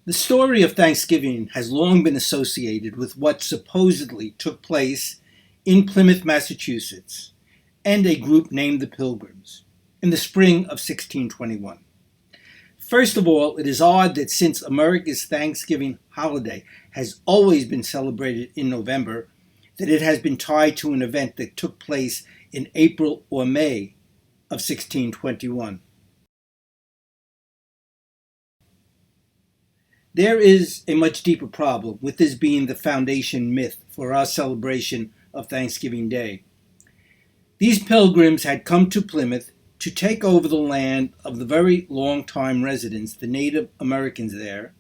The story of Thanksgiving has long been associated with what supposedly took place in Plymouth, Massachusetts, and a group named the Pilgrims, in the spring of 1621. First of all, it is odd that since America's Thanksgiving holiday has always been celebrated in November, that it has been tied to an event that took place in April or May of 1621. There is a much deeper problem with this being the foundation myth for our celebration of Thanksgiving Day. These pilgrims had come to Plymouth to take over the land of the very long-time residents, the Native Americans there.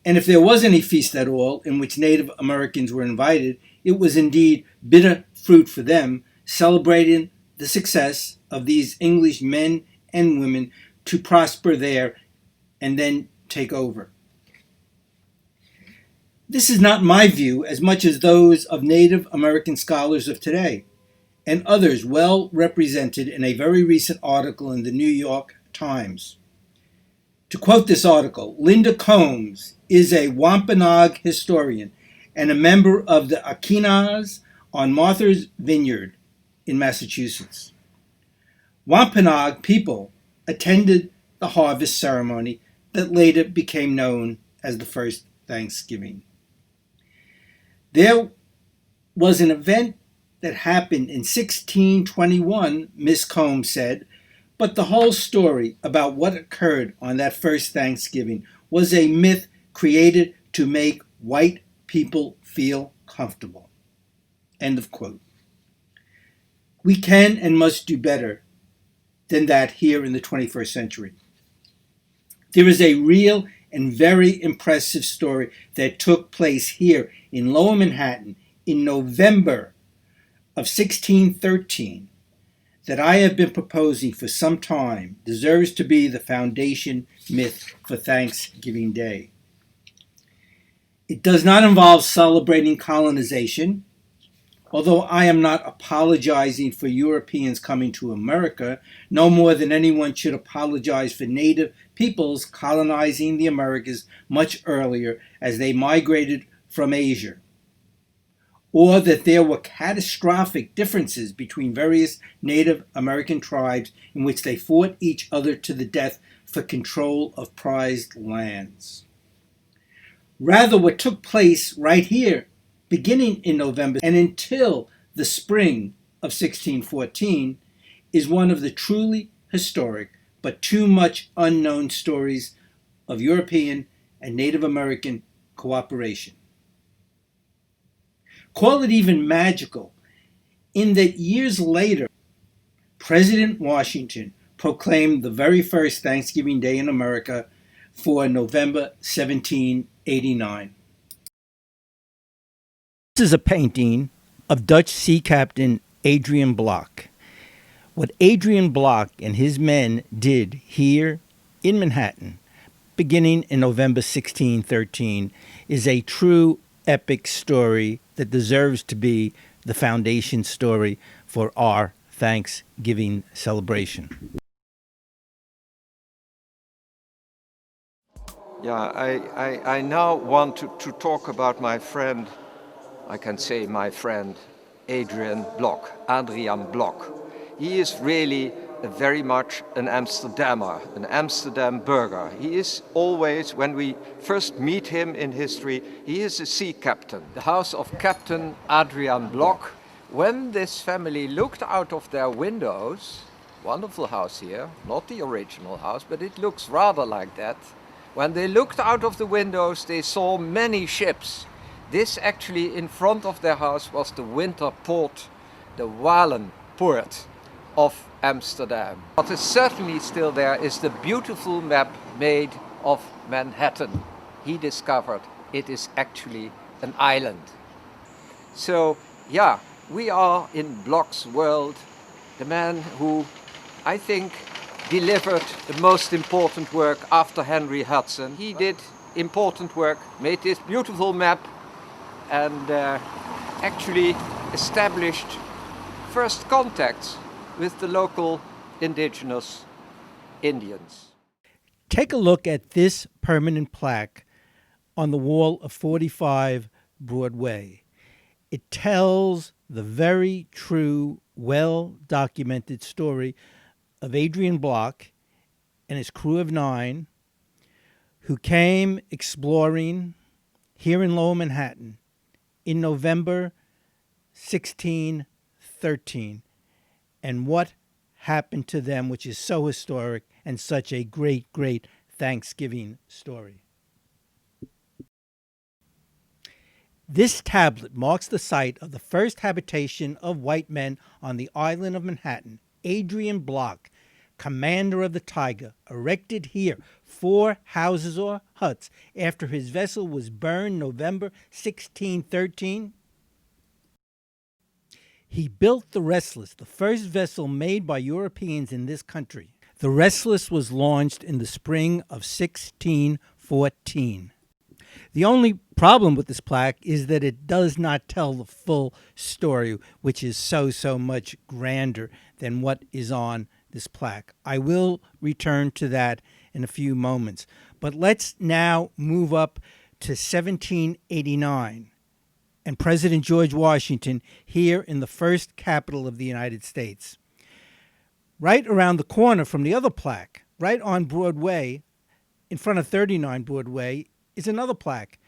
And if there was any feast at all in which Native Americans were invited, it was indeed bitter fruit for them, celebrating the success of these English men and women to prosper there and then take over. This is not my view as much as those of Native American scholars of today, and others well represented in a very recent article in the New York Times. To quote this article, Linda Combs is a Wampanoag historian and a member of the Akinas on Martha's Vineyard in Massachusetts. Wampanoag people attended the harvest ceremony that later became known as the first Thanksgiving. There was an event that happened in 1621, Miss Combs said, but the whole story about what occurred on that first Thanksgiving was a myth created to make white people feel comfortable. End of quote. We can and must do better than that here in the 21st century. There is a real and very impressive story that took place here in Lower Manhattan in November of 1613 that I have been proposing for some time deserves to be the foundation myth for Thanksgiving Day. It does not involve celebrating colonization, although I am not apologizing for Europeans coming to America, no more than anyone should apologize for native peoples colonizing the Americas much earlier as they migrated from Asia, or that there were catastrophic differences between various Native American tribes in which they fought each other to the death for control of prized lands. Rather, what took place right here, beginning in November and until the spring of 1614, is one of the truly historic but too much unknown stories of European and Native American cooperation. Call it even magical, in that years later, President Washington proclaimed the very first Thanksgiving Day in America for November 1789. This is a painting of Dutch sea captain Adriaen Block. What Adriaen Block and his men did here in Manhattan, beginning in November 1613, is a true epic story that deserves to be the foundation story for our Thanksgiving celebration. Yeah, I now want to talk about my friend, I can say my friend, Adriaen Block. He is really very much an Amsterdammer, an Amsterdam burger. He is always, when we first meet him in history, he is a sea captain. The house of Captain Adriaen Block. When this family looked out of their windows, wonderful house here, not the original house, but it looks rather like that. When they looked out of the windows, they saw many ships. This actually in front of their house was the winter port, the Walenpoort of Amsterdam. What is certainly still there is the beautiful map made of Manhattan. He discovered it is actually an island. So yeah, we are in Block's world, the man who I think delivered the most important work after Henry Hudson. He did important work, made this beautiful map and actually established first contacts with the local indigenous Indians. Take a look at this permanent plaque on the wall of 45 Broadway. It tells the very true, well-documented story of Adrian Block and his crew of 9 who came exploring here in Lower Manhattan in November 1613, and what happened to them, which is so historic and such a great, great Thanksgiving story. This tablet marks the site of the first habitation of white men on the island of Manhattan. Adrian Block, commander of the Tiger, erected here 4 houses or huts after his vessel was burned November 1613. He built the Restless, the first vessel made by Europeans in this country. The Restless was launched in the spring of 1614. The only problem with this plaque is that it does not tell the full story, which is so much grander than what is on this plaque. I will return to that in a few moments. But let's now move up to 1789 and President George Washington here in the first capital of the United States. Right around the corner from the other plaque, right on Broadway, in front of 39 Broadway, is another plaque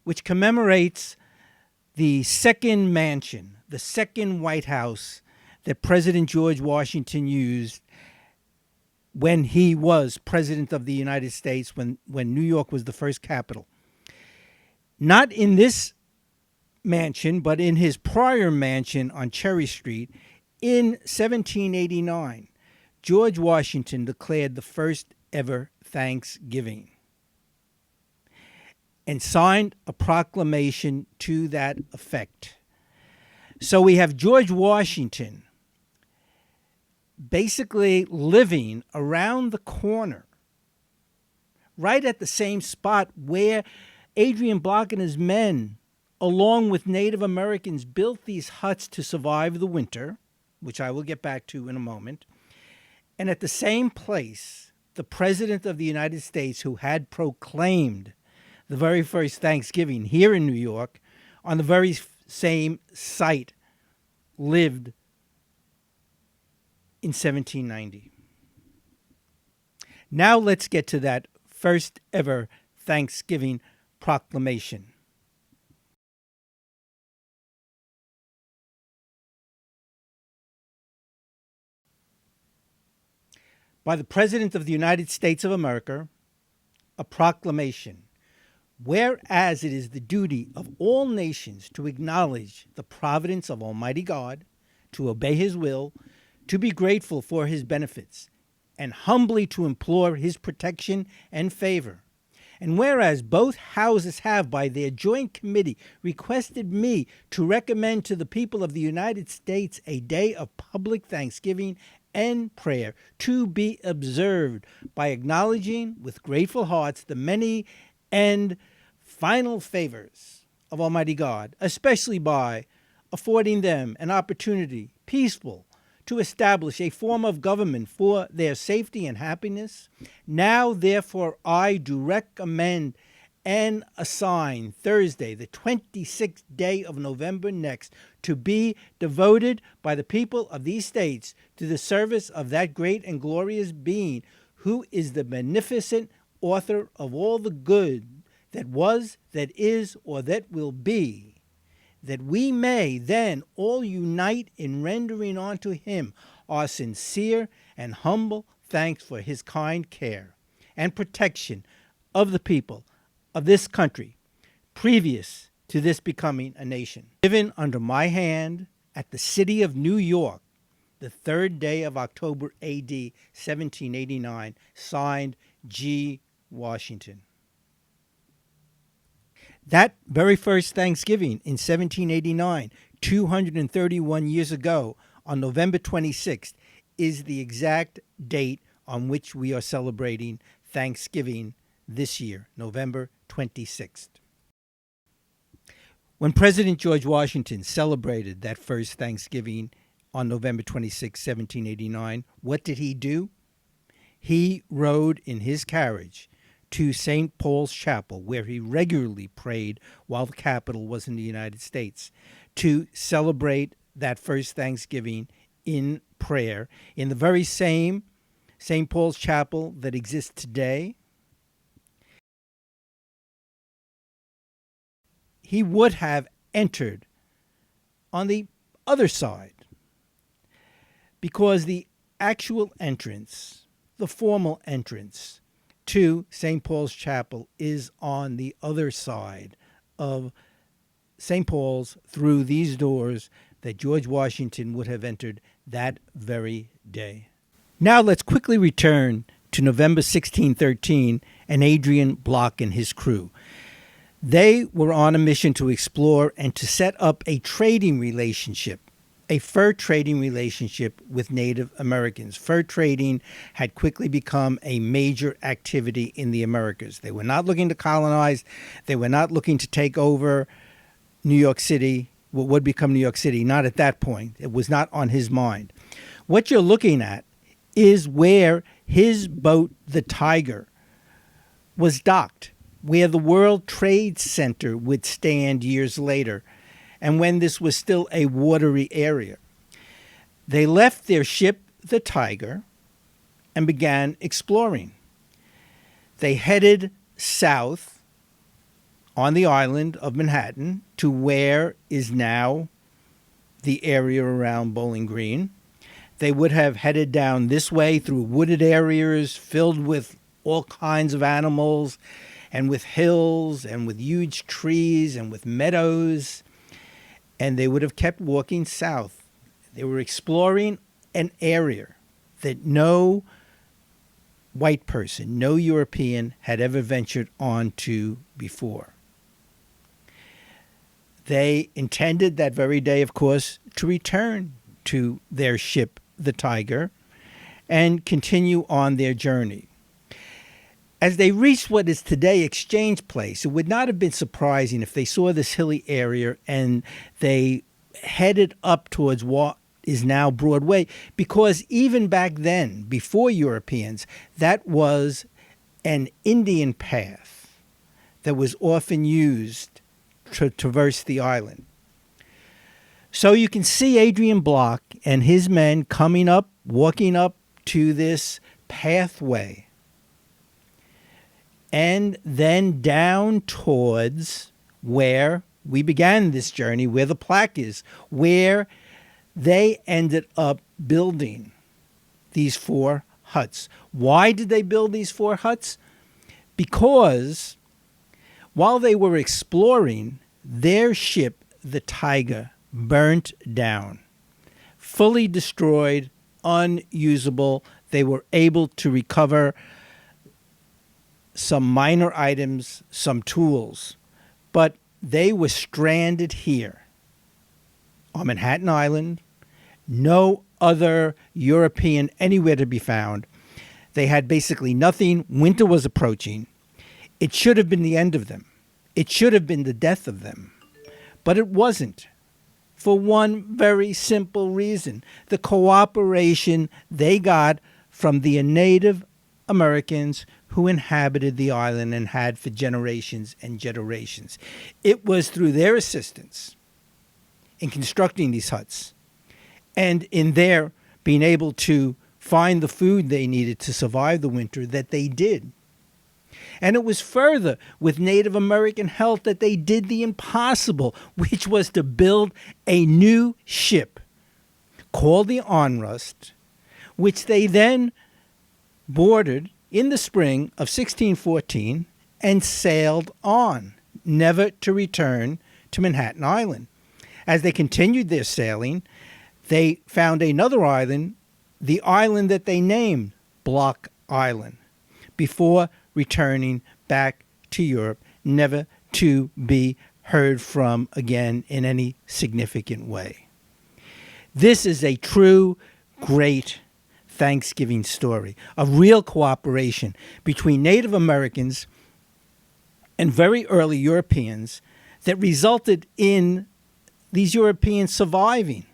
which commemorates the second mansion, the second White House that President George Washington used when he was president of the United States, when New York was the first capital. Not in this mansion, but in his prior mansion on Cherry Street in 1789, George Washington declared the first ever Thanksgiving and signed a proclamation to that effect. So we have George Washington basically living around the corner, right at the same spot where Adrian Block and his men, along with Native Americans, built these huts to survive the winter, which I will get back to in a moment. And at the same place, the President of the United States, who had proclaimed the very first Thanksgiving here in New York, on the very same site, lived in 1790. Now let's get to that first ever Thanksgiving proclamation. By the President of the United States of America, a proclamation. Whereas it is the duty of all nations to acknowledge the providence of Almighty God, to obey His will, to be grateful for His benefits, and humbly to implore His protection and favor. And whereas both houses have, by their joint committee, requested me to recommend to the people of the United States a day of public thanksgiving and prayer to be observed by acknowledging with grateful hearts the many and final favors of Almighty God, especially by affording them an opportunity, peaceful, to establish a form of government for their safety and happiness. Now, therefore, I do recommend and assign Thursday, the 26th day of November next, to be devoted by the people of these states to the service of that great and glorious being who is the beneficent author of all the good that was, that is, or that will be, that we may then all unite in rendering unto Him our sincere and humble thanks for His kind care and protection of the people of this country previous to this becoming a nation. Given under my hand at the city of New York, the 3rd day of October A.D. 1789, signed G. Washington. That very first Thanksgiving in 1789, 231 years ago, on November 26th, is the exact date on which we are celebrating Thanksgiving this year, November 26th. When President George Washington celebrated that first Thanksgiving on November 26, 1789, what did he do? he rode in his carriage to St. Paul's Chapel, where he regularly prayed while the capital was in the United States, to celebrate that first Thanksgiving in prayer in the very same St. Paul's Chapel that exists today. He would have entered on the other side, because the actual entrance, the formal entrance to St. Paul's Chapel, is on the other side of St. Paul's through these doors that George Washington would have entered that very day. Now let's quickly return to November 1613 and Adrian Block and his crew. They were on a mission to explore and to set up a trading relationship, a fur trading relationship with Native Americans. Fur trading had quickly become a major activity in the Americas. They were not looking to colonize. They were not looking to take over New York City, what would become New York City. Not at that point. It was not on his mind. What you're looking at is where his boat, the Tiger, was docked, where the World Trade Center would stand years later, and when this was still a watery area. They left their ship, the Tiger, and began exploring. They headed south on the island of Manhattan to where is now the area around Bowling Green. They would have headed down this way through wooded areas filled with all kinds of animals, and with hills, and with huge trees, and with meadows, and they would have kept walking south. They were exploring an area that no white person, no European, had ever ventured onto before. They intended that very day, of course, to return to their ship, the Tiger, and continue on their journey. As they reached what is today Exchange Place, it would not have been surprising if they saw this hilly area and they headed up towards what is now Broadway, because even back then, before Europeans, that was an Indian path that was often used to traverse the island. So you can see Adrian Block and his men coming up, walking up to this pathway, and then down towards where we began this journey, where the plaque is, where they ended up building these 4 huts. Why did they build these 4 huts? Because while they were exploring, their ship, the Tiger, burnt down, fully destroyed, unusable. They were able to recover some minor items, some tools, but they were stranded here on Manhattan Island. No other European anywhere to be found. They had basically nothing. Winter was approaching. It should have been the end of them. It should have been the death of them. But it wasn't, for one very simple reason: the cooperation they got from the Native Americans who inhabited the island and had for generations and generations. It was through their assistance in constructing these huts and in their being able to find the food they needed to survive the winter that they did. And it was further with Native American help that they did the impossible, which was to build a new ship called the Onrust, which they then boarded in the spring of 1614 and sailed on, never to return to Manhattan Island. As they continued their sailing, they found another island, the island that they named Block Island, before returning back to Europe, never to be heard from again in any significant way. This is a true, great Thanksgiving story of real cooperation between Native Americans and very early Europeans that resulted in these Europeans surviving,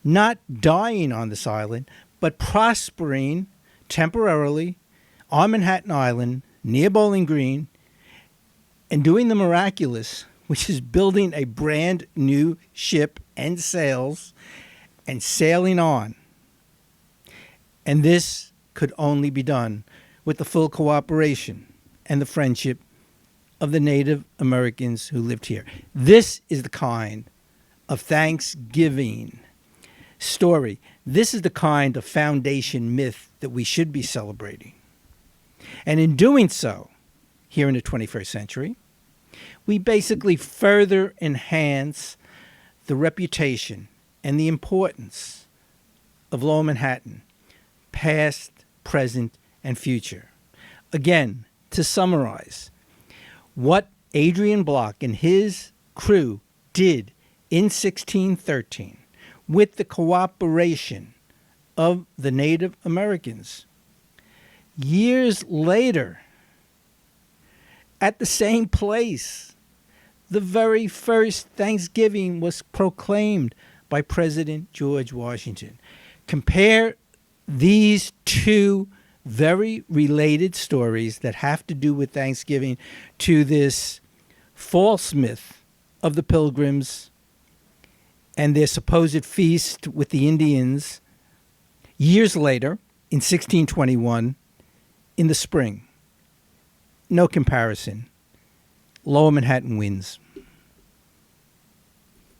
not dying on this island, but prospering temporarily on Manhattan Island near Bowling Green and doing the miraculous, which is building a brand new ship and sails and sailing on. And this could only be done with the full cooperation and the friendship of the Native Americans who lived here. This is the kind of Thanksgiving story. This is the kind of foundation myth that we should be celebrating. And in doing so, here in the 21st century, we basically further enhance the reputation and the importance of Lower Manhattan, past, present, and future. Again, to summarize, what Adrian Block and his crew did in 1613 with the cooperation of the Native Americans, years later, at the same place, the very first Thanksgiving was proclaimed by President George Washington. Compare these two very related stories that have to do with Thanksgiving to this false myth of the Pilgrims and their supposed feast with the Indians years later in 1621 in the spring. No comparison. Lower Manhattan wins.